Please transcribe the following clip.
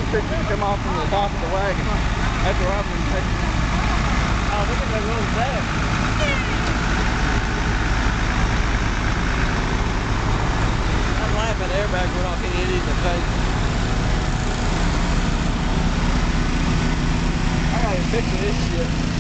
those pictures come off from the top of the wagon. That's where I've been taking. Oh, look at that little bag. I'm laughing. The airbag went off. He hit it in the face. I gotta fix this shit.